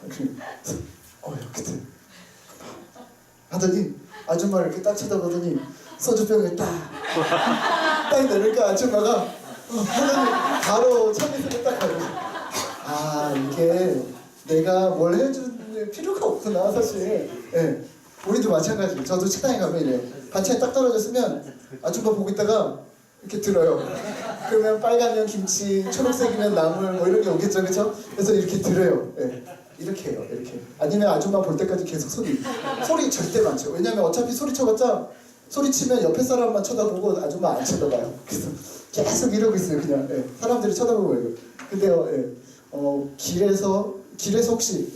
그때 하더니 아줌마를 이렇게 딱 쳐다보더니 소주병을 딱 내니까 아줌마가 하더니 바로 참이슬을 딱 가고 이게 내가 뭘 해줄 필요가 없구나 사실. 예. 우리도 마찬가지예요. 저도 식당에 가면 이래요. 반찬이 딱 떨어졌으면 아줌마 보고 있다가 이렇게 들어요. 그러면 빨간면 김치, 초록색이면 나물 뭐 이런 게 오겠죠, 그렇죠? 그래서 이렇게 들어요. 예. 이렇게 해요, 이렇게. 아니면 아줌마 볼 때까지 계속 소리 절대 많죠. 왜냐면 어차피 소리 쳐봤자 소리 치면 옆에 사람만 쳐다보고 아줌마 안 쳐다봐요. 그래서 계속 이러고 있어요, 그냥. 예. 사람들이 쳐다보고 이러고. 근데요, 예. 길에서 혹시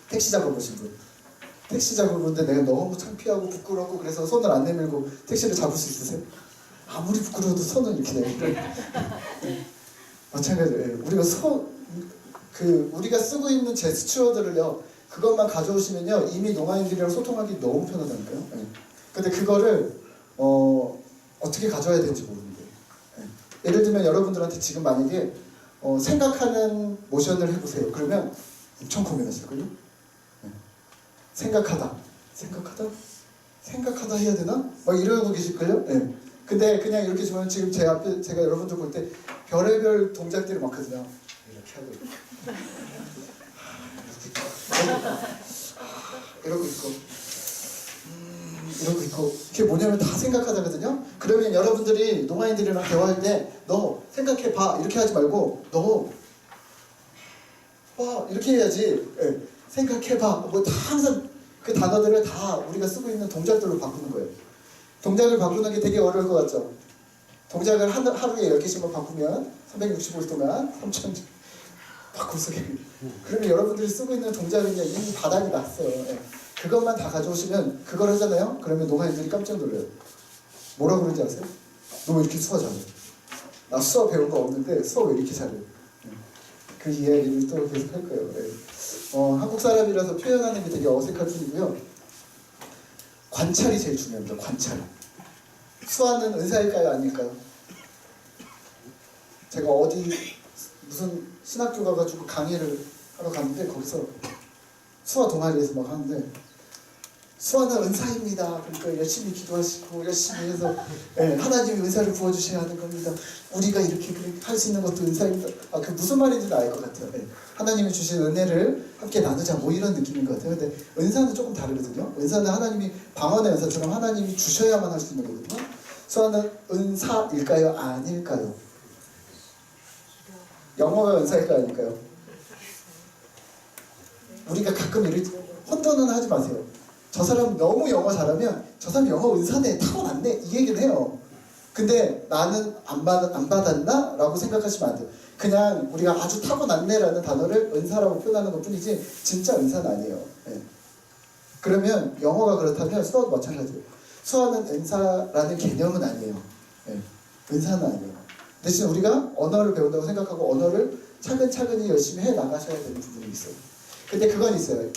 택시 잡아보신 분? 택시 잡아보는데 내가 너무 창피하고 부끄럽고 그래서 손을 안 내밀고 택시를 잡을 수 있으세요? 아무리 부끄러워도 손은 이렇게 내밀어요. 마찬가지예요. 우리가 쓰고 있는 제스처들을요, 그것만 가져오시면요 이미 농아인들이랑 소통하기 너무 편하다니까요. 네. 근데 그거를 어떻게 가져와야 될지 모르는 거예요. 네. 예를 들면 여러분들한테 지금 만약에 생각하는 모션을 해보세요. 그러면 엄청 고민하실걸요? 네. 생각하다 해야 되나? 막 이러고 계실걸요? 네. 근데 그냥 이렇게 보면 지금 제 앞에 제가 여러분들 볼 때 별의별 동작들이 많거든요. 이렇게 하고 이러고 있고 이러고 있고 이게 뭐냐면 다 생각하다거든요. 그러면 여러분들이 농아인들이랑 대화할 때 너 생각해봐 이렇게 하지 말고 너 봐 이렇게 해야지. 예. 생각해봐 뭐 다 항상 그 단어들을 다 우리가 쓰고 있는 동작들로 바꾸는 거예요. 동작을 바꾸는 게 되게 어려울 것 같죠? 동작을 하루에 10개씩만 바꾸면 365일 동안 3,000 바꿀 수 있게. 그러면 여러분들이 쓰고 있는 동작은요 이미 바닥이 났어요. 예. 그것만 다 가져오시면 그걸 하잖아요. 그러면 농아인들이 깜짝 놀라요. 뭐라 그러는지 아세요? 너 왜 이렇게 수화 잘해? 나 수화 배운 거 없는데 수화 왜 이렇게 잘해? 예. 그 이야기를 또 계속 할 거예요. 예. 한국 사람이라서 표현하는 게 되게 어색할 뿐이고요. 관찰이 제일 중요합니다. 관찰. 수화는 은사일까요? 아닐까요? 제가 어디 무슨 신학교 가가지고 강의를 하러 갔는데 거기서 수화 동아리에서 막 하는데 수화는 은사입니다. 그러니까 열심히 기도하시고 열심히 해서 하나님이 은사를 부어주셔야 하는 겁니다. 우리가 이렇게 할 수 있는 것도 은사입니다. 그 무슨 말인지는 알 것 같아요. 하나님이 주신 은혜를 함께 나누자 뭐 이런 느낌인 것 같아요. 근데 은사는 조금 다르거든요. 은사는 하나님이 방언의 은사처럼 하나님이 주셔야만 할 수 있는 거거든요. 수화는 은사일까요? 아닐까요? 영어가 은사일까요? 아닐까요? 우리가 가끔 혼돈은 하지 마세요. 저 사람 너무 영어 잘하면 저 사람 영어 은사네 타고났네 이 얘기는 해요. 근데 나는 안 받았나? 라고 생각하시면 안 돼요. 그냥 우리가 아주 타고났네 라는 단어를 은사라고 표현하는 것 뿐이지 진짜 은사는 아니에요. 그러면 영어가 그렇다면 수화도 마찬가지예요. 수화는 은사라는 개념은 아니에요. 은사는 아니에요. 대신 우리가 언어를 배운다고 생각하고 언어를 차근차근히 열심히 해 나가셔야 되는 부분이 있어요. 근데 그건 있어요.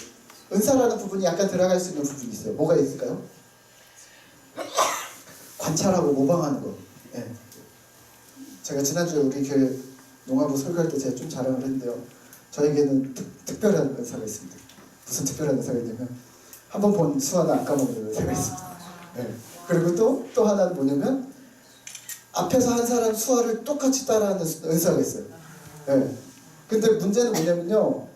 은사라는 부분이 약간 들어갈 수 있는 부분이 있어요. 뭐가 있을까요? 관찰하고 모방하는 거. 제가 지난주에 우리 교회 농아부 설교할 때 제가 좀 자랑을 했는데요. 저에게는 특별한 은사가 있습니다. 무슨 특별한 은사가 있냐면 한 번 본 수화는 안 까먹는 은사가 있습니다. 그리고 또 하나는 뭐냐면 앞에서 한 사람 수화를 똑같이 따라하는 은사가 있어요. 근데 문제는 뭐냐면요.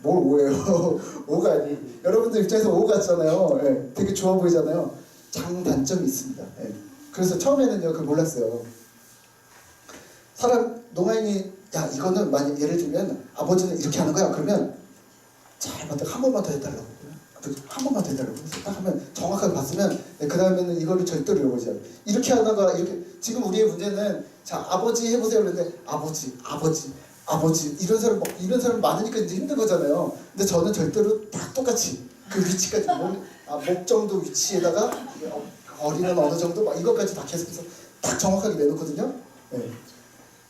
뭘 오예요? 오가 아니. 여러분들 입장에서 오 같잖아요. 되게 좋아 보이잖아요. 장단점이 있습니다. 그래서 처음에는요, 그걸 몰랐어요. 농아인이, 야, 이거는 만약 예를 들면 아버지는 이렇게 하는 거야. 그러면 잘 맞다. 한 번만 더 해달라고. 한 번만 더 해달라고. 딱 하면 정확하게 봤으면, 그 다음에는 이거를 절대로 잃어버리지 않아요. 이렇게 하다가, 이렇게, 지금 우리의 문제는, 자, 아버지 해보세요. 그런데, 아버지 이런 사람 많으니까 이제 힘든 거잖아요. 근데 저는 절대로 다 똑같이 그 위치까지 목 정도 위치에다가 거리는 어느 정도 막 이것까지 다 계속해서 딱 정확하게 내놓거든요.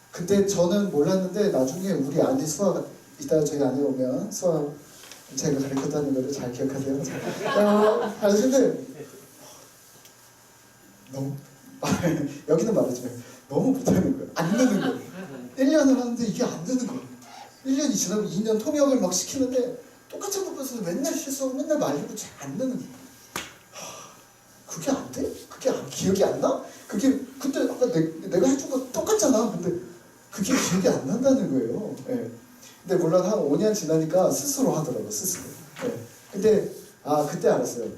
근데 저는 몰랐는데 나중에 우리 아내 수아가 이따가 저희 아내 오면 수아 제가 가르쳤다는 거를 잘 기억하세요. 하시는데 너무 여기는 말하지만 너무 못하는 거예요. 안 되는 거예요. 1년을 하는데 이게 안 되는 거예요. 1년이 지나면 2년 통역을 막 시키는데 똑같은 부분에서 맨날 실수하고 맨날 말리고 잘 안 되는 그게 안 돼? 그게 기억이 안 나? 그게 그때 아까 내가 해준 거 똑같잖아. 근데 그게 기억이 안 난다는 거예요. 예. 근데 물론 한 5년 지나니까 스스로 하더라고 스스로. 예. 근데 그때 알았어요.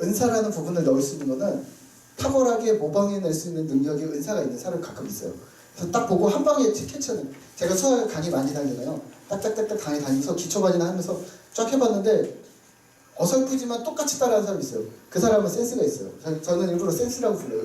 은사라는 부분을 넣을 수 있는 거는 탁월하게 모방해낼 수 있는 능력이 은사가 있는 사람이 가끔 있어요. 그래서 딱 보고 한 방에 캐치하는. 제가 수학 강의 많이 다니잖아요. 딱딱딱딱 강의 다니면서 기초반이나 하면서 쫙 해봤는데 어설프지만 똑같이 따라하는 사람이 있어요. 그 사람은 센스가 있어요. 저는 일부러 센스라고 불러요.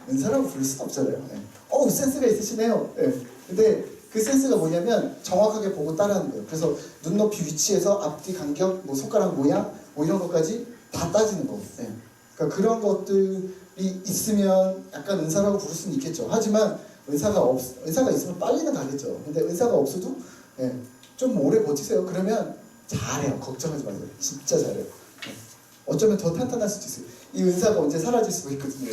은사라고 부를 수는 없잖아요. 네. 센스가 있으시네요. 네. 근데 그 센스가 뭐냐면 정확하게 보고 따라하는 거예요. 그래서 눈높이 위치에서 앞뒤 간격, 뭐 손가락 모양, 뭐 이런 것까지 다 따지는 거예요. 네. 그러니까 그런 것들이 있으면 약간 은사라고 부를 수는 있겠죠. 하지만 은사가 있으면 빨리는 가겠죠. 근데 은사가 없어도 좀 오래 버티세요. 그러면 잘해요. 걱정하지 마세요. 진짜 잘해요. 어쩌면 더 탄탄할 수도 있어요. 이 은사가 언제 사라질 수도 있거든요.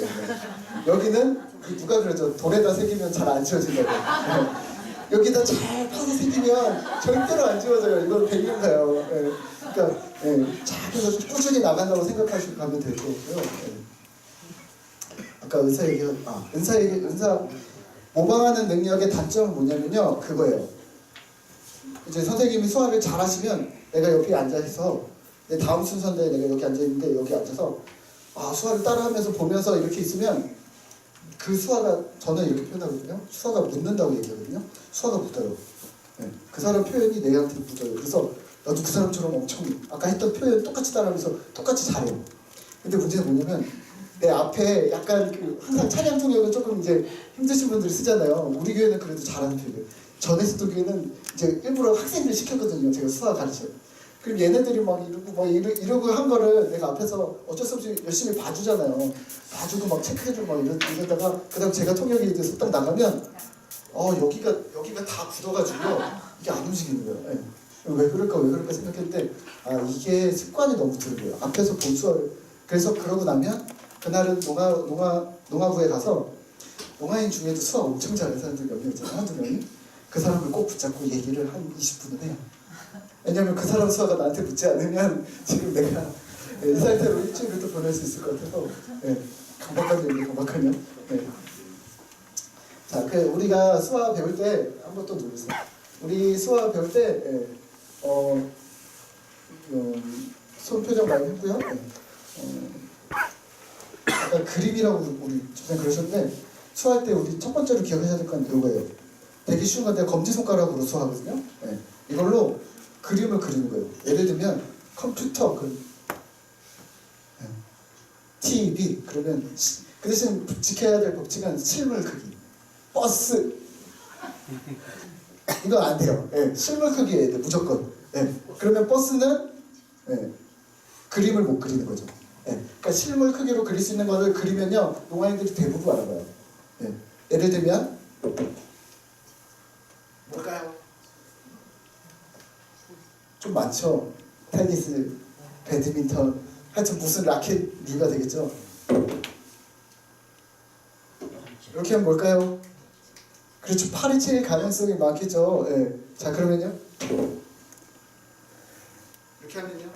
여기는 누가 그러죠? 돌에다 새기면 잘 안 지워진다고. 여기다 잘 파서 새기면 절대로 안 지워져요. 이건 백년가요. 그러니까 잘 해서 꾸준히 나간다고 생각하시고 가면 될 거고요. 아까 은사 모방하는 능력의 단점은 뭐냐면요. 그거예요. 이제 선생님이 수화를 잘 하시면 내가 옆에 앉아서 내 다음 순서인데 내가 여기 앉아있는데 여기 앉아서 수화를 따라하면서 보면서 이렇게 있으면 그 수화가 저는 이렇게 표현하거든요. 수화가 묻는다고 얘기하거든요. 수화가 묻어요. 그 사람 표현이 내한테 묻어요. 그래서 나도 그 사람처럼 엄청 아까 했던 표현 똑같이 따라하면서 똑같이 잘해요. 근데 문제는 뭐냐면 내 앞에 약간 항상 찬양 통역은 조금 이제 힘드신 분들이 쓰잖아요. 우리 교회는 그래도 잘하는 편이에요. 전에서도 교회는 이제 일부러 학생들 시켰거든요. 제가 수화 가르쳐요. 그럼 얘네들이 막 이러고 한 거를 내가 앞에서 어쩔 수 없이 열심히 봐주잖아요. 봐주고 막 체크해주고 막 이러다가 그다음 제가 통역이 이제 딱 나가면 여기가 다 굳어가지고 이게 안 움직이는 거예요. 왜 그럴까 생각했는데 이게 습관이 너무 드는 거예요. 앞에서 본 수화를. 그래서 그러고 나면 그날은 농아부에 가서 농아인 중에도 수화 엄청 잘하는 사람들이 몇 명 있잖아요. 한두 명이. 그 사람을 꼭 붙잡고 얘기를 한 20분은 해요. 왜냐면 그 사람 수화가 나한테 붙지 않으면 지금 내가 이 상태로 일주일을 또 보낼 수 있을 것 같아서 강박하면 자, 우리가 수화 배울 때 한번 또 놀으세요. 우리 수화 배울 때 손 표정 많이 했고요. 아까 그림이라고 우리 전에 그러셨는데 수화할 때 우리 첫 번째로 기억하셔야 될 건 이거예요. 되게 쉬운 건데 검지손가락으로 수화하거든요. 이걸로 그림을 그리는 거예요. 예를 들면 컴퓨터 TV 그러면 그 대신 지켜야 될 법칙은 실물 크기. 버스 이건 안 돼요. 실물 크기에 무조건. 그러면 버스는 그림을 못 그리는 거죠. 그러니까 실물 크기로 그릴 수 있는 거를 그리면요 농아인들이 대부분 알아봐요. 예를 들면 뭘까요? 좀 많죠. 테니스, 배드민턴, 하여튼 무슨 라켓류가 되겠죠. 이렇게 하면 뭘까요? 그렇죠. 팔이 제일 가능성이 많겠죠. 자 그러면요. 이렇게 하면요.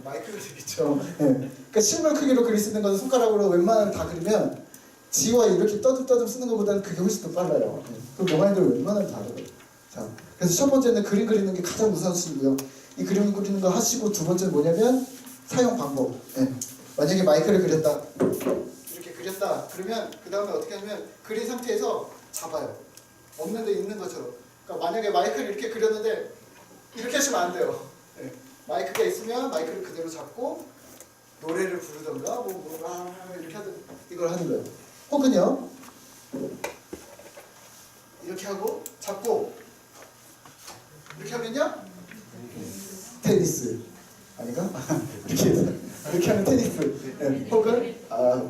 마이크가 되겠죠. 그러니까 실물 크기로 그릴 수 있는 건 손가락으로 웬만하면 다 그리면 지와 이렇게 떠듬떠듬 쓰는 것보다는 그게 훨씬 더 빨라요. 그럼 농아인들 웬만하면 다 알아요. 자, 그래서 첫 번째는 그림 그리는 게 가장 우선순위고요. 이 그림 그리는 거 하시고 두 번째는 뭐냐면 사용 방법. 만약에 마이크를 그렸다. 이렇게 그렸다. 그러면 그 다음에 어떻게 하냐면 그린 상태에서 잡아요. 없는 데 있는 것처럼. 그러니까 만약에 마이크를 이렇게 그렸는데 이렇게 하시면 안 돼요. 마이크가 있으면 마이크를 그대로 잡고 노래를 부르던가 이렇게 하든 이걸 하는 거예요. 혹은요 이렇게 하고 잡고 이렇게 하면요 테니스 아닌가? 이렇게 하면 테니스. 혹은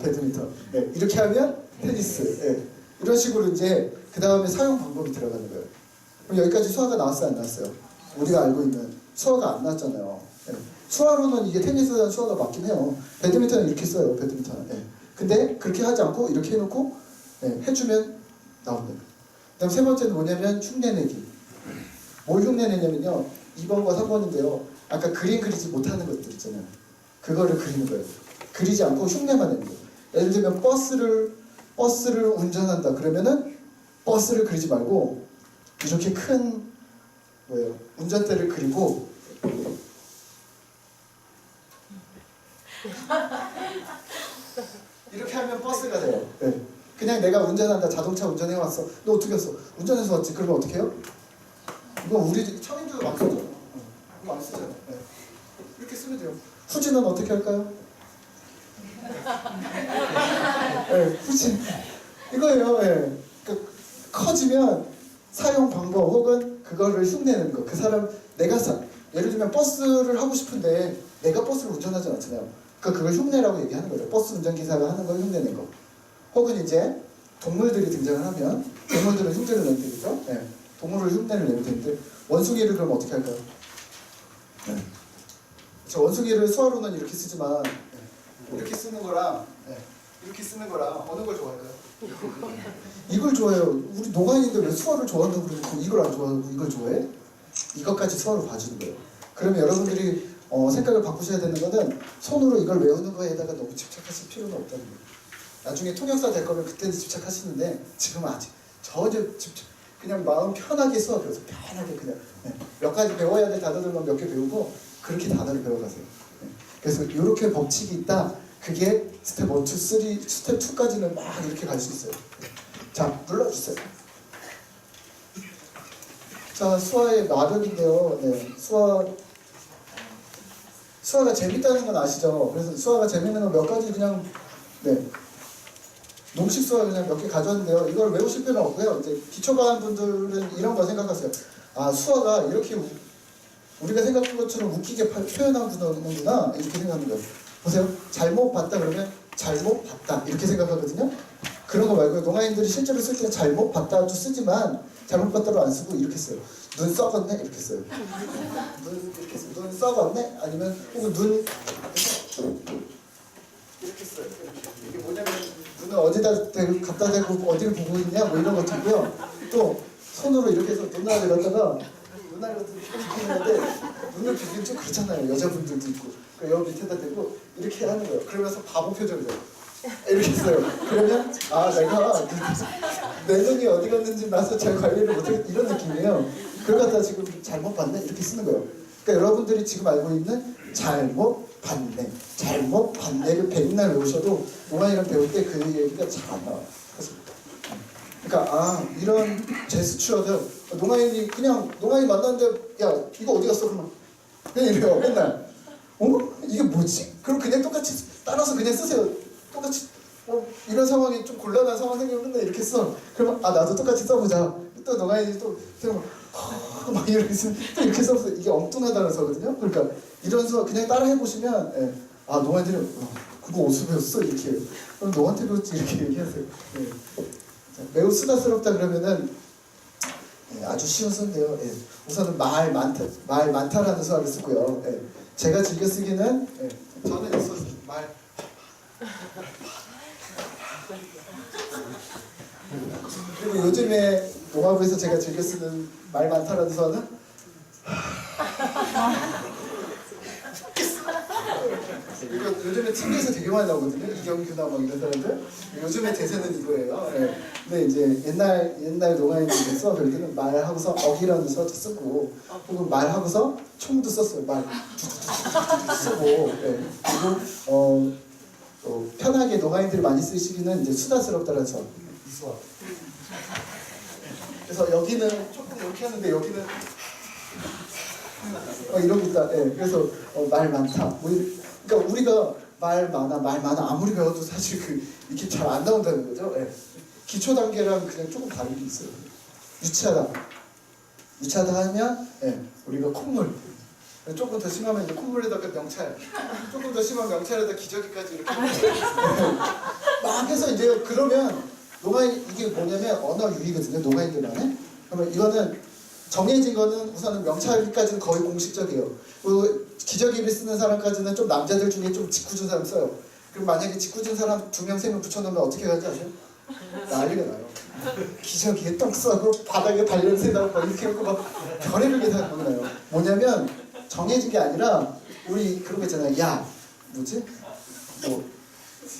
배드민턴. 이렇게 하면 테니스. 이런 식으로 이제 그 다음에 사용 방법이 들어가는 거예요. 그럼 여기까지 수화가 나왔어요, 안 나왔어요? 우리가 알고 있는 수화가 안 나왔잖아요. 수화로는 이게 테니스라는 수화가 맞긴 해요. 배드민턴은 이렇게 써요, 배드민턴. 근데 그렇게 하지 않고 이렇게 해놓고 해주면 나옵니다. 그 다음 세 번째는 뭐냐면 흉내내기. 뭘 흉내내냐면요. 2번과 3번인데요. 아까 그림 그리지 못하는 것들 있잖아요. 그거를 그리는 거예요. 그리지 않고 흉내만 내는 거예요. 예를 들면 버스를 운전한다 그러면은 버스를 그리지 말고 이렇게 큰 뭐예요? 운전대를 그리고 이렇게 하면 버스가 돼요. 네. 그냥 내가 운전한다, 자동차 운전해왔어. 너 어떻게 했어? 운전해서 왔지. 그러면 어떻게 해요? 이거 우리 청인들도 막 쓰죠. 이거 안 쓰잖아요. 네. 이렇게 쓰면 돼요. 후진은 어떻게 할까요? 네, 후진 이거예요. 네. 그러니까 커지면 사용 방법 혹은 그거를 흉내내는 거. 그 사람 예를 들면 버스를 하고 싶은데 내가 버스를 운전하지 않잖아요. 그러니까 그걸 흉내라고 얘기하는 거죠. 버스 운전기사가 하는 걸 흉내내는 거. 혹은 이제 동물들이 등장을 하면 동물들은 흉내를 내면 되겠죠. 네. 동물을 흉내를 내면 되는데 원숭이를 그럼 어떻게 할까요? 네. 저 원숭이를 수화로는 이렇게 쓰지만 이렇게 쓰는 거랑 이렇게 쓰는 거랑 어느 걸 좋아할까요? 이걸 좋아해요. 우리 노가인인데 왜 수화를 좋아한다고 그러고 이걸 안 좋아하고 이걸 좋아해? 이것까지 수화로 봐주는 거예요. 그러면 여러분들이 생각을 바꾸셔야 되는 거는 손으로 이걸 외우는 거에다가 너무 집착하실 필요는 없다는 거예요. 나중에 통역사 될 거면 그때는 집착하시는데 지금은 아직 전혀 집착 그냥 마음 편하게 수화 배워서 편하게 그냥 몇 가지 배워야 될 단어들만 몇 개 배우고 그렇게 단어를 배워가세요. 그래서 이렇게 법칙이 있다. 그게 스텝 1, 2, 3, 스텝 2까지는 막 이렇게 갈 수 있어요. 자, 눌러주세요. 자, 수화의 마력인데요. 네, 수화가 재밌다는 건 아시죠? 그래서 수화가 재밌는 건 몇 가지 그냥 농식 수화 그냥 몇 개 가져왔는데요. 이걸 외우실 필요는 없고요. 이제 기초반 분들은 이런 거 생각하세요. 아, 수화가 이렇게 우리가 생각한 것처럼 웃기게 표현하는구나 이렇게 생각하는 거예요. 보세요. 잘못 봤다 그러면 잘못 봤다 이렇게 생각하거든요. 그런 거 말고 노가인들이 실제로 쓸 때는 잘못 봤다도 쓰지만 잘못 봤다로 안 쓰고 이렇게 써요. 눈 썩었네 이렇게 써요. 눈 이렇게 써요. 눈 썩었네 아니면 혹은 눈 이렇게 써요. 이게 뭐냐면 눈을 어디다 갖다 대고 어디를 보고 있냐 뭐 이런 것들고요. 또 손으로 이렇게 해서 눈알을 갖다가 눈알을 비비는데 눈을 비비면 좀 그렇잖아요. 여자분들도 있고 여기 밑에다 대고 이렇게 하는 거예요. 그러면서 바보 표정을 해요. 이렇게 했어요. 그러면 아 내가 내 눈이 어디 갔는지 나서 잘 관리를 못해 이런 느낌이에요. 그걸 갖다 지금 잘못 봤네 이렇게 쓰는 거예요. 그러니까 여러분들이 지금 알고 있는 잘못 봤네를 백날 외우셔도 노가이랑 배울 때 그 얘기가 잘 안 나와요. 그러니까 이런 제스처들 노가인이 그냥 노가인 만났는데 야 이거 어디 갔어 그러면 그냥 이래요 맨날. 이게 뭐지? 그럼 그냥 똑같이 따라서 그냥 쓰세요. 똑같이 이런 상황이 좀 곤란한 상황 생기면 맨날 이렇게 써. 그러면 나도 똑같이 써보자. 또 노가인이 또 막 이렇게 또 이렇게 써서 이게 엉뚱하다는 서거든요. 그러니까 이런 서 그냥 따라 해보시면 노가인들이 그거 어디서 배웠어? 이렇게 해요. 그럼 너한테 배웠지 이렇게 얘기하세요. 매우 수다스럽다 그러면은 아주 쉬운 수인데요. 우선은 말 많다라는 수화를 쓰고요. 제가 즐겨 쓰기는 저는 있었어요. 말 그리고 요즘에 농화부에서 제가 즐겨 쓰는 말 많다라는 수화는 이거 요즘에 TV에서 되게 많이 나오거든요. 이경규나 막 이런 사람들. 요즘에 대세는 이거예요. 근데 이제 옛날 농아인들에서 그럴 때는 말하고서 어기라는 수도 쓰고, 혹은 말하고서 총도 썼어요. 말 쓰고. 그리고 편하게 농아인들이 많이 쓰시기는 이제 수다스럽다는 수. 이 수화. 그래서 여기는 조금 이렇게 하는데 여기는 이러고 있다. 그래서 말 많다. 그러니까 우리가 말 많아 아무리 배워도 사실 이렇게 잘 안 나온다는 거죠. 기초 단계랑 그냥 조금 다른 게 있어요. 유치하다 하면 우리가 콧물. 조금 더 심하면 이제 콧물에다가 명찰. 조금 더 심한 명찰에다 기저귀까지 이렇게. 막 해서 이제 그러면 노가인 이게 뭐냐면 언어 유희거든요. 노가인들만의. 그러면 이거는 정해진 거는 우선은 명찰까지는 거의 공식적이에요. 기저귀를 쓰는 사람까지는 좀 남자들 중에 좀 짓궂은 사람 써요. 그럼 만약에 짓궂은 사람 2명, 3명 붙여놓으면 어떻게 할지 아세요? 난리가 나요. 기저귀에 똥 싸고 바닥에 발냄새나고 막 이렇게 하고 막 별의별 게 다 나요. 뭐냐면 정해진 게 아니라 우리 그런 거 있잖아요. 야 뭐지? 뭐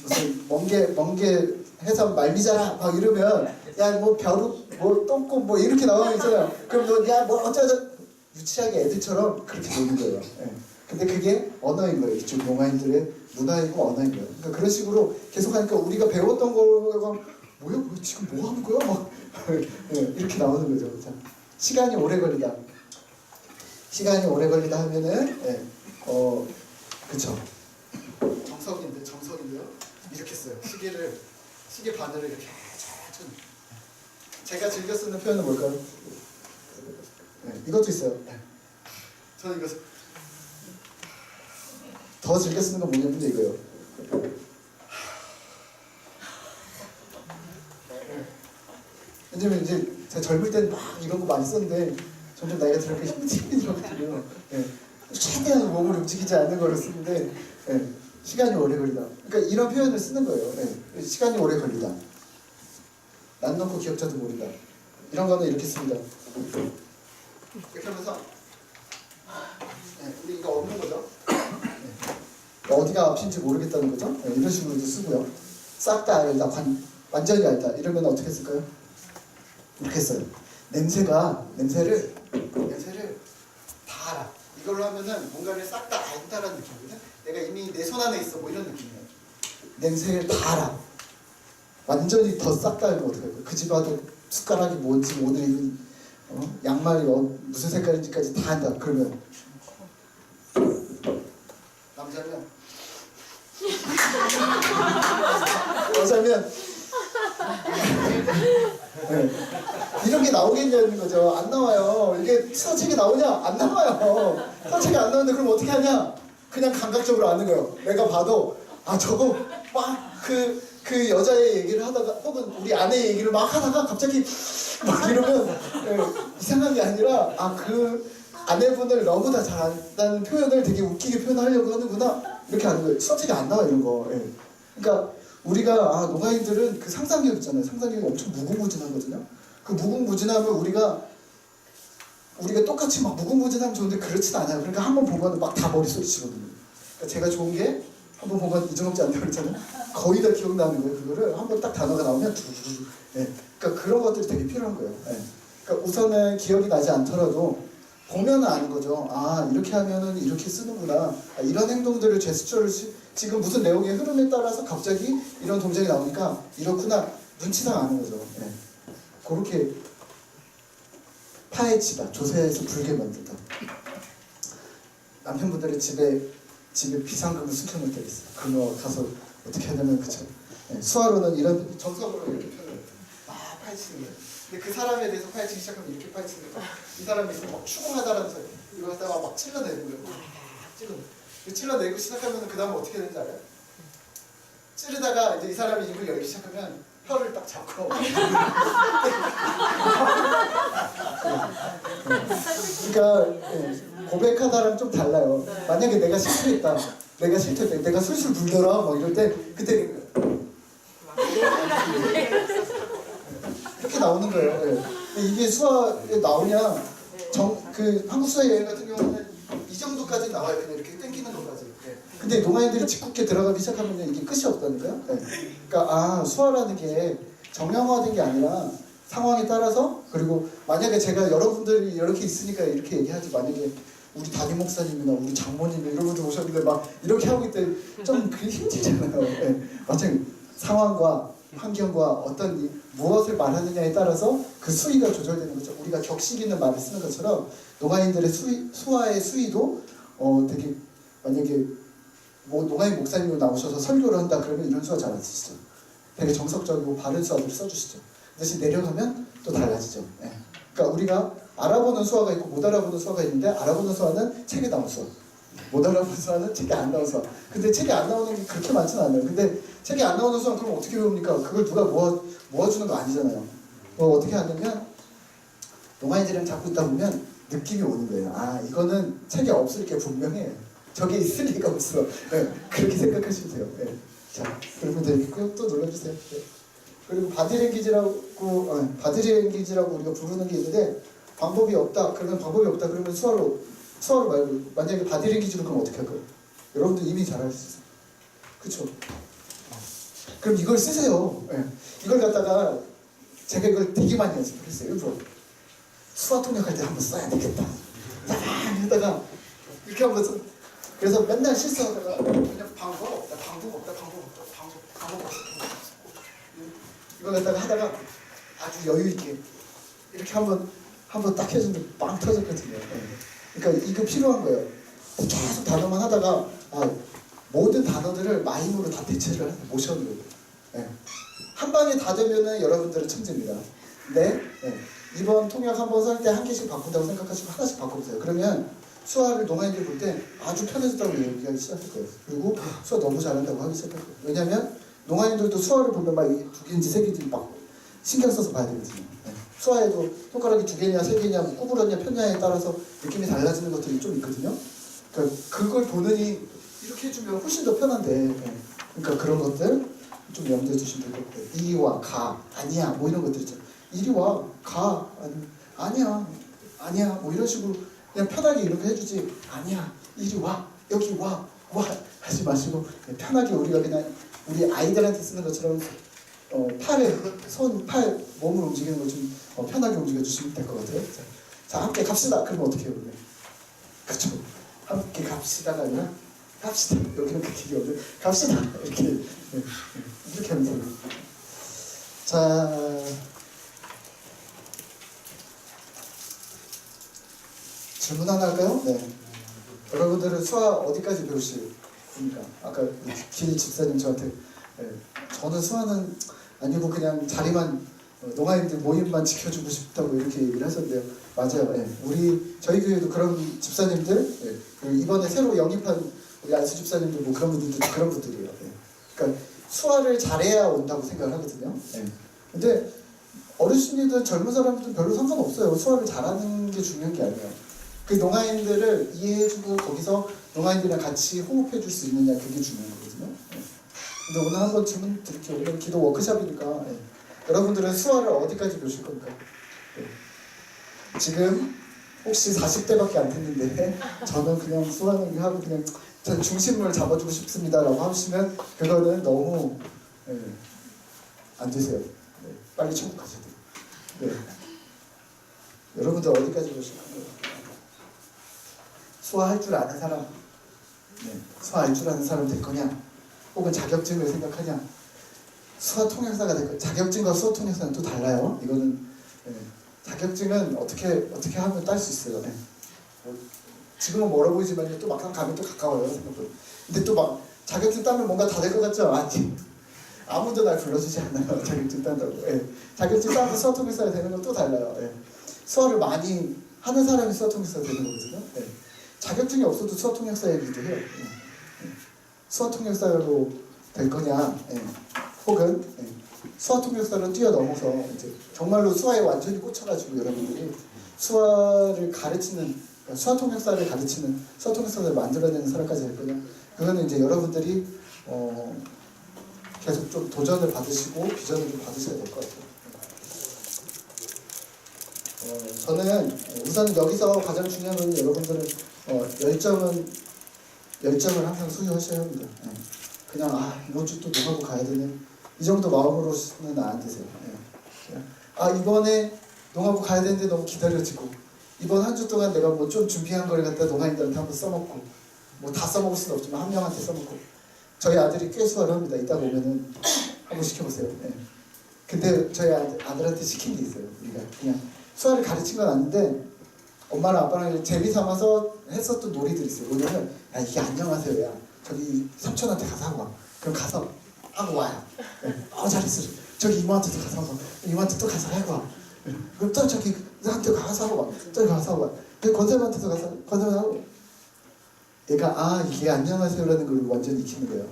무슨 멍게 해서 말미잘아 막 이러면 야 뭐 벼룩 뭐 똥꼬 뭐 이렇게 나오는 거 있잖아요. 그럼 너 야 뭐 어쩌자 유치하게 애들처럼 그렇게 노는 거예요. 예. 근데 그게 언어인 거예요. 이쪽 용화인들의 문화이고 언어인 거예요. 그러니까 그런 식으로 계속 하니까 우리가 배웠던 거가 뭐야 지금 뭐 하는 거야 막 예, 이렇게 나오는 거죠. 자, 시간이 오래 걸리다. 시간이 오래 걸리다 하면은 그쵸. 정석인데요. 이렇게 써요. 시계 바늘을 이렇게 천천히. 제가 즐겨 쓰는 표현은 뭘까요? 네, 이것도 있어요. 네. 저는 이거 더 즐겨 쓰는 건 뭐냐면 이거예요. 왜냐면 이제 제가 젊을 때는 막 이런 거 많이 썼는데 점점 나이가 들어가니까 힘이 들어가거든요. 네. 최대한 몸을 움직이지 않는 거를 쓰는데 네. 시간이 오래 걸리다. 그러니까 이런 표현을 쓰는 거예요. 네. 시간이 오래 걸리다. 난 놓고 기억자도 모른다. 이런 거는 이렇게 씁니다. 이렇게 하면서 네. 근데 이거 없는 거죠. 네. 어디가 앞인지 모르겠다는 거죠. 네. 이런 식으로도 쓰고요. 싹 다 알다, 완전히 알다. 이러면 어떻게 쓸까요? 이렇게 써요. 냄새를 다 알아. 이걸로 하면은 뭔가를 싹 다 안다라는 느낌이거든. 내가 이미 내 손 안에 있어 뭐 이런 느낌이에요. 냄새를 다 알아. 완전히 더 싹 다 알면 어떡할 거야. 그 집 와도 숟가락이 뭔지 오늘 입은 양말이 무슨 색깔인지까지 다 안다. 그러면 남자면 여자면 네. 이런 게 나오겠냐는 거죠. 안 나와요. 이게 수어책에 나오냐? 안 나와요. 수어책에 안 나오는데 그럼 어떻게 하냐? 그냥 감각적으로 아는 거예요. 내가 봐도 저거 막 그 여자의 얘기를 하다가 혹은 우리 아내의 얘기를 막 하다가 갑자기 막 이러면 이상한 게 아니라 그 아내분을 너무 다 잘 안다는 표현을 되게 웃기게 표현하려고 하는구나 이렇게 아는 거예요. 수어책에 안 나와 이런 거. 그러니까 우리가 농아인들은 그 상상력 있잖아요. 상상력이 엄청 무궁무진하거든요. 그 무궁무진함을 우리가 똑같이 막 무궁무진하면 좋은데 그렇진 않아요. 그러니까 한번 보고는 막 다 머릿속에 집어넣는. 그러니까 제가 좋은 게 한번 보고는 잊어먹지 않다고 그랬잖아요. 거의 다 기억나는 거예요. 그거를 한번 딱 단어가 나오면 두두두. 그러니까 그런 것들이 되게 필요한 거예요. 그러니까 우선은 기억이 나지 않더라도 보면은 아는 거죠. 이렇게 하면은 이렇게 쓰는구나. 이런 행동들을 제스처를 지금 무슨 내용의 흐름에 따라서 갑자기 이런 동작이 나오니까 이렇구나. 눈치상 아는 거죠. 그렇게 파헤치다. 조세에서 불게 만들다. 남편분들의 집에 비상금을 숨겨놓을 때가 있어요. 그거 가서 어떻게 하냐면 그쵸. 수화로는 이런 정석으로 이렇게 표현을 해요. 막 파헤치는 거예요. 근데 그 사람에 대해서 파헤치기 시작하면 이렇게 파헤치는 거예요. 이 사람이 있으면 막 추궁하다라는 소리 이거 갖다가 막 찔러내고 찔러내고 시작하면 그 다음에 어떻게 되는지 알아요? 찌르다가 이제 이 사람이 입을 열기 시작하면 혀를 딱 잡고 그러니까 고백하다랑 좀 달라요. 만약에 내가 실수했다. 내가 술술 불더라 막 이럴 때 그때 이렇게 나오는 거예요. 근데 이게 수화에 나오냐? 그 한국 수화 여행 같은 경우는 이 정도까지 나와요. 그냥 이렇게 땡기는 것까지. 근데 농아인들이 짓궂게 들어가기 시작하면 이게 끝이 없다니까요. 그러니까 수화라는 게 정형화된 게 아니라 상황에 따라서 그리고 만약에 제가 여러분들이 이렇게 있으니까 이렇게 얘기하지 만약에 우리 담임 목사님이나 우리 장모님 이런 분들 오셨는데 막 이렇게 하고 있을 때 좀 그게 힘들잖아요. 마찬가지 상황과 환경과 어떤 무엇을 말하느냐에 따라서 그 수위가 조절되는 거죠. 우리가 격식 있는 말을 쓰는 것처럼 농아인들의 수화의 수위도 되게 만약에 농아인 목사님이 나오셔서 설교를 한다 그러면 이런 수화 잘 안 쓰시죠. 되게 정석적이고 바른 수화들을 써주시죠. 대신 내려가면 또 달라지죠. 그러니까 우리가 알아보는 수화가 있고 못 알아보는 수화가 있는데 알아보는 수화는 책에 나온 수화, 못 알아보는 수화는 책에 안 나온 수화. 근데 책에 안 나오는 게 그렇게 많지는 않아요. 근데 책에 안 나오는 수화는 그럼 어떻게 배웁니까? 그걸 누가 모아주는 거 아니잖아요. 어떻게 하냐면 농아인들이랑 자꾸 있다 보면 느낌이 오는 거예요. 이거는 책에 없을 게 분명해. 저게 있을 리가 없어. 그렇게 생각하시면 돼요. 자, 그러면 되겠고요. 또 눌러주세요. 그리고 바디랭귀지라고 우리가 부르는 게 있는데 방법이 없다. 그러면 수화로 말고 만약에 바디랭귀지로 그럼 어떻게 할까요? 여러분들 이미 잘 알 수 있어요. 그렇죠? 그럼 이걸 쓰세요. 네. 이걸 갖다가 제가 이걸 되게 많이 연습했어요. 일부러 수화 통역할 때 한번 써야 되겠다. 하다가 이렇게 하면서 그래서 맨날 실수하다가 그냥 방법 없다. 이걸 갖다가 하다가 아주 여유 있게 이렇게 한번 딱 해줬는데 빵 터졌거든요. 그러니까 이거 필요한 거예요. 계속 단어만 하다가 모든 단어들을 마임으로 다 대체를 하는 모션으로. 한 방에 다 되면은 여러분들은 천재입니다. 근데 이번 통역 한번 살 때 한 개씩 바꾼다고 생각하시고 하나씩 바꿔보세요. 그러면 수화를 동아인들 볼 때 아주 편해졌다고 얘기하기 시작할 거예요. 그리고 수화 너무 잘한다고 하기 시작할 거예요. 왜냐면 농아인들도 수화를 보면 막 2개인지 3개인지 막 신경 써서 봐야 되거든요. 수화에도 손가락이 2개냐 3개냐 뭐 구부렸냐 폈냐에 따라서 느낌이 달라지는 것들이 좀 있거든요. 그러니까 그걸 보느니 이렇게 해주면 훨씬 더 편한데 그러니까 그런 것들 좀 염두에 두시면 될 것 같아요. 이리 와, 가, 아니야 뭐 이런 것들 있죠. 이리 와, 가, 아니야 뭐 이런 식으로 그냥 편하게 이렇게 해주지. 아니야, 이리 와, 여기 와 하지 마시고 편하게 우리가 그냥 우리 아이들한테 쓰는 것처럼 팔, 몸을 움직이는 걸 좀 편하게 움직여 주시면 될 것 같아요. 자, 함께 갑시다. 그러면 어떻게 해요? 그렇죠. 함께 갑시다가 아니라 갑시다. 여기는 그렇게 어려워요. 갑시다. 이렇게 하면 돼요. 자, 질문 하나 할까요? 네. 여러분들은 수화 어디까지 배우십니까? 아까 길 집사님 저한테 저는 수화는 아니고 그냥 자리만 농아인들 모임만 지켜주고 싶다고 이렇게 얘기를 하셨는데요. 맞아요. 저희 교회도 그런 집사님들 그리고 이번에 새로 영입한 우리 안수 집사님들 뭐 그런 분들도 그런 분들이에요. 그러니까 수화를 잘해야 온다고 생각을 하거든요. 근데 어르신이든 젊은 사람들은 별로 상관없어요. 수화를 잘하는 게 중요한 게 아니에요. 그 농아인들을 이해해주고 거기서 농아인들이랑 같이 호흡해줄 수 있느냐 그게 중요한 거거든요. 근데 오늘 한번 질문 드릴게요. 오늘 기도 워크숍이니까 여러분들은 수화를 어디까지 배우실 겁니까? 지금 혹시 40대밖에 안 됐는데 저는 그냥 수화는 하고 그냥 전 중심을 잡아주고 싶습니다 라고 하시면 그거는 너무 안 되세요. 빨리 천국 가셔야 돼요. 여러분들 어디까지 배우실 건가요? 수화할 줄 아는 사람, 수화할 줄 아는 사람 될 거냐? 혹은 자격증을 생각하냐? 수화 통역사가 될 거냐? 자격증과 수화 통역사는 또 달라요. 이거는 자격증은 어떻게 하면 딸 수 있어요. 지금은 멀어 보이지만 또 막상 가면 또 가까워요. 생각보다. 근데 또 막 자격증 따면 뭔가 다 될 것 같죠? 아니, 아무도 날 불러주지 않아요. 자격증 딴다고. 자격증 따면 수화 통역사가 되는 건 또 달라요. 수화를 많이 하는 사람이 수화 통역사가 되는 거거든요. 자격증이 없어도 수화 통역사이기도 해요. 수화 통역사로 될 거냐, 혹은 수화 통역사를 뛰어넘어서 이제 정말로 수화에 완전히 꽂혀가지고 여러분들이 수화를 가르치는, 수화 통역사를 가르치는 수화 통역사를 만들어내는 사람까지 될 거냐. 그거는 이제 여러분들이 계속 좀 도전을 받으시고 비전을 좀 받으셔야 될 것 같아요. 저는 우선 여기서 가장 중요한 건 여러분들은 열정을 항상 소유하셔야 합니다. 그냥 이번 주 또 농하고 가야 되네 이 정도 마음으로는 안 되세요. 이번에 농하고 가야 되는데 너무 기다려지고 이번 한 주 동안 내가 뭐 좀 준비한 걸 갖다 농아인들한테 한번 써먹고 뭐 다 써먹을 수는 없지만 한 명한테 써먹고 저희 아들이 꽤 수화를 합니다. 이따가 오면은 한번 시켜보세요. 근데 저희 아들한테 시킨 게 있어요. 우리가 그냥 수화를 가르친 건 아닌데 엄마랑 아빠랑 재미 삼아서 했었던 놀이들이 있어요. 뭐냐면 이게 안녕하세요. 야 저기 삼촌한테 가서 하고 와. 그럼 가서 하고 와요. 잘했어. 저기 이모한테도 가서 하고 와. 이모한테 또 가서 하고 와. 그럼 또 저기 한테 가서 하고 와. 저기 가서 하고 와. 권사님한테도 가서 하고 얘가 이게 안녕하세요라는 걸 완전히 익히는 거예요.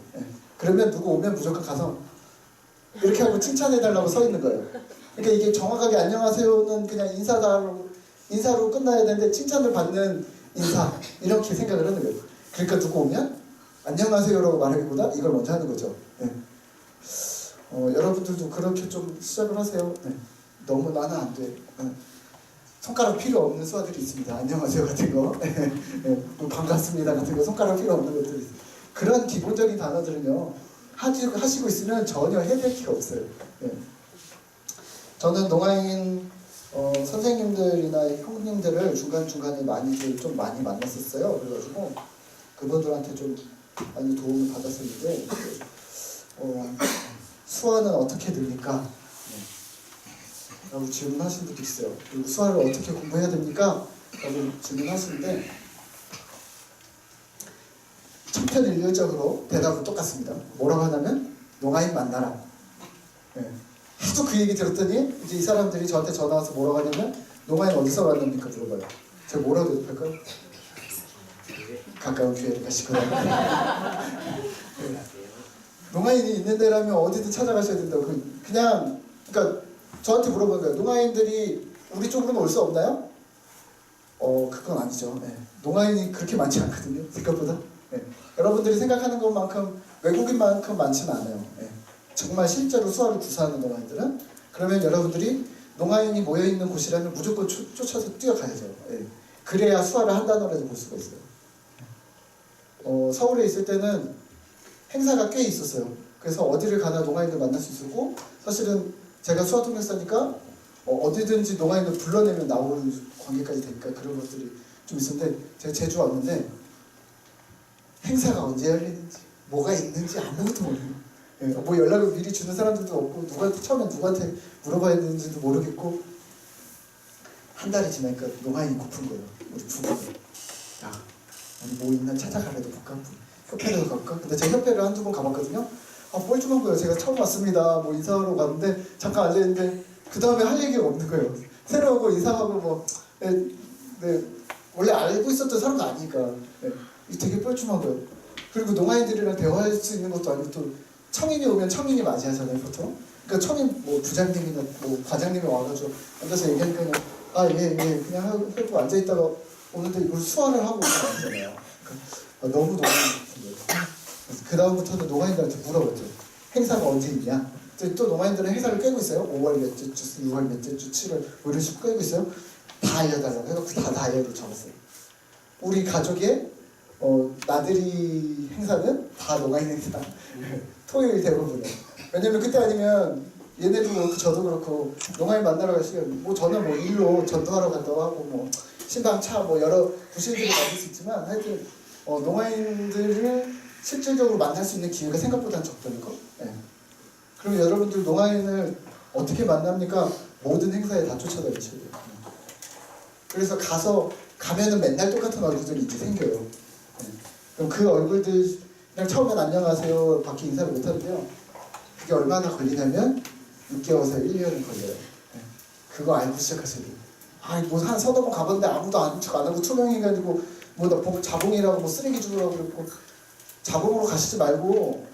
그러면 누구 오면 무조건 가서 이렇게 하고 칭찬해달라고 서 있는 거예요. 그러니까 이게 정확하게 안녕하세요는 그냥 인사로 끝나야 되는데 칭찬을 받는 인사 이렇게 생각을 하는 거예요. 그러니까 누구 오면 안녕하세요라고 말하기보다 이걸 먼저 하는 거죠. 여러분들도 그렇게 좀 시작을 하세요. 네. 너무 나는 안 돼. 손가락 필요 없는 수화들이 있습니다. 안녕하세요 같은 거, 뭐 반갑습니다 같은 거 손가락 필요 없는 것들이 있어요. 그런 기본적인 단어들은요 하시고 있으면 전혀 해낼 게 없어요. 저는 동아인 선생님들이나 형님들을 중간중간에 좀 많이 만났었어요. 그래가지고 그분들한테 좀 많이 도움을 받았었는데 수화는 어떻게 됩니까? 라고 질문하신 분도 있어요. 그리고 수화를 어떻게 공부해야 됩니까? 라고 질문하시는데 천편일률적으로 대답은 똑같습니다. 뭐라고 하냐면 농아인 만나라. 하도 그 얘기 들었더니 이제 이 사람들이 저한테 전화 와서 뭐라고 하냐면 농아인 어디서 만납니까? 물어봐요. 제가 뭐라고 대답할까요? 가까운 교회를 가시거나 농아인이 있는 데라면 어디든 찾아가셔야 된다고. 그냥 그러니까 저한테 물어보는 거예요. 농아인들이 우리 쪽으로는 올 수 없나요? 그건 아니죠. 농아인이 그렇게 많지 않거든요. 생각보다. 여러분들이 생각하는 것만큼 외국인만큼 많지는 않아요. 정말 실제로 수화를 구사하는 농아인들은 그러면 여러분들이 농아인이 모여있는 곳이라면 무조건 쫓아서 뛰어가야죠. 그래야 수화를 한 단어라도 볼 수가 있어요. 서울에 있을 때는 행사가 꽤 있었어요. 그래서 어디를 가나 농아인들 만날 수 있었고 사실은 제가 수화 통역사니까 어디든지 농아인을 불러내면 나오는 관계까지 되니까 그런 것들이 좀 있었는데 제가 제주 왔는데 행사가 언제 열리는지 뭐가 있는지 아무것도 모르고 뭐 연락을 미리 주는 사람들도 없고 처음에 누구한테 물어봐야 되는지도 모르겠고 한 달이 지나니까 농아인이 고픈 거예요. 우리 부부가 야 우리 뭐 있나 찾아가라도 볼까? 협회라도 갈까? 근데 제가 협회를 한두 번 가봤거든요. 뻘쭘한 거예요. 제가 처음 왔습니다. 뭐 인사하러 갔는데 잠깐 앉아있는데 그 다음에 할 얘기가 없는 거예요. 새로 오고 인사하고 뭐 원래 알고 있었던 사람도 아니니까 되게 뻘쭘한 거예요. 그리고 농아인들이랑 대화할 수 있는 것도 아니고 또 청인이 오면 청인이 맞이하잖아요 보통. 그러니까 청인 뭐 부장님이나 뭐 과장님이 와가지고 앉아서 얘기하니까 그냥 하고 앉아있다가 오는데 이걸 수화를 하고 오잖아요. 그러니까 너무 그 다음부터는 농아인들한테 물어봤죠. 행사가 언제 있냐? 또 농아인들은 행사를 꿰고 있어요. 5월 몇째 주, 6월 몇째 주, 7월 뭐 이런 식으로 꿰고 있어요. 다 알려달라고 해서 다 다이어리를 적었어요. 우리 가족의 나들이 행사는 다 농아인 행사. 토요일 대부분은. 왜냐면 그때 아니면 얘네도 그렇고 저도 그렇고 농아인 만나러 갈 시간 뭐 저는 뭐 일로 전도하러 간다고 하고 뭐 신방차 뭐 여러 구실들을 만들 수 있지만 하여튼 농아인들을 실질적으로 만날 수 있는 기회가 생각보다 적다는 거. 그럼 여러분들 농아인을 어떻게 만납니까? 모든 행사에 다 쫓아다니셔야 돼요. 그래서 가면은 맨날 똑같은 얼굴들이 이제 생겨요. 그럼 그 얼굴들 그냥 처음엔 안녕하세요 밖에 인사를 못 하는데요. 그게 얼마나 걸리냐면 6개월에서 1년은 걸려요. 그거 알고 시작하셔야 돼요. 뭐 한 서너 번 가봤는데 아무도 아는 척 안 하고 투명해가지고 뭐 자봉이라고 뭐 쓰레기 주우라고 그랬고 자봉으로 가시지 말고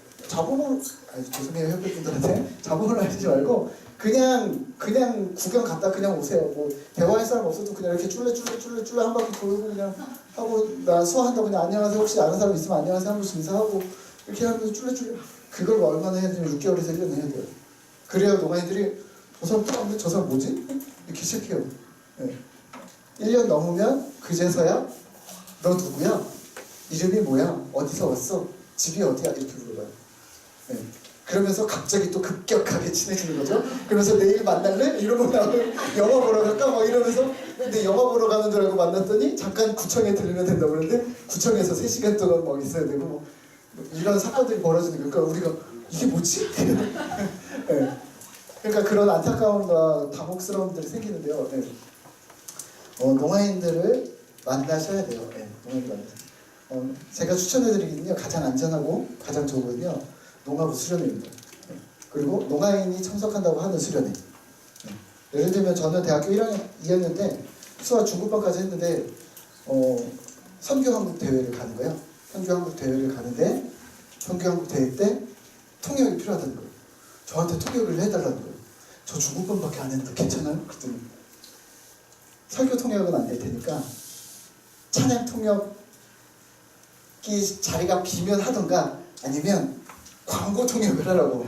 죄송해요 협회분들한테 자봉으로 하시지 말고 그냥 구경 갔다 그냥 오세요. 뭐 대화할 사람 없어도 그냥 이렇게 쫄래 한 바퀴 돌고 그냥 하고 나 수화한다고 그냥 안녕하세요 혹시 아는 사람 있으면 안녕하세요 한 번씩 인사하고 이렇게 하면서 쫄래 그걸 얼마나 해야 되냐면 6개월에서 1년 해야 돼요. 그래야 농아인들이 저 사람 풀었는데 저 사람 뭐지? 이렇게 시작해요. 1년 넘으면 그제서야 너 누구야? 이름이 뭐야? 어디서 왔어? 집이 어디야? 이렇게 물어봐요. 그러면서 갑자기 또 급격하게 친해지는 거죠. 그러면서 내일 만날래? 이러고 나면 영화 보러 갈까? 막 이러면서 근데 영화 보러 가는 줄 알고 만났더니 잠깐 구청에 들르면 된다고 그러는데 구청에서 3시간 동안 막 있어야 되고 뭐 이런 사건들이 벌어지는 거니까 우리가 이게 뭐지? 그러니까 그런 안타까움과 당혹스러움들이 생기는데요. 농아인들을 만나셔야 돼요. 농아인들 만나세요. 제가 추천해드리기는요 가장 안전하고 가장 좋거든요. 농아부 수련회입니다. 그리고 농아인이 참석한다고 하는 수련회. 예를 들면 저는 대학교 2학년 때 수화 중급반까지 했는데 선교한국 대회를 가는 거예요. 선교한국 대회를 가는데 선교한국 대회 때 통역이 필요하다는 거예요. 저한테 통역을 해달라는 거예요. 저 중급반밖에 안 했는데 괜찮아요? 그랬더니 설교 통역은 안 될 테니까 찬양 통역이 자리가 비면 하던가 아니면 광고 통역을 하라고.